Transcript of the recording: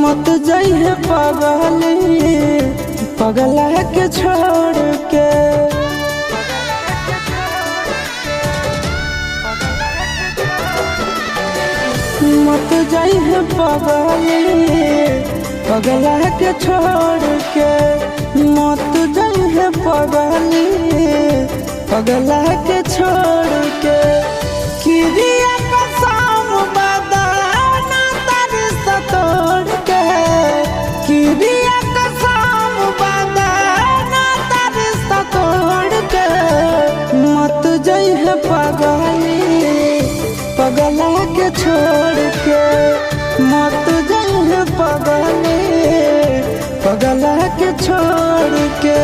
मत जाइए पगली पगला के छोड़ के। मत जाइए पगली पगला के छोड़ के। मत जाइए पगली पगला के छोड़ के। किरिया कसम बदाना तारी सतोड़ के। किरिया कसम बदाना तारी सतोड़ के। मत जाइए पगली पगला के छोड़ के। मत जाइए पगली पगला के छोड़ के।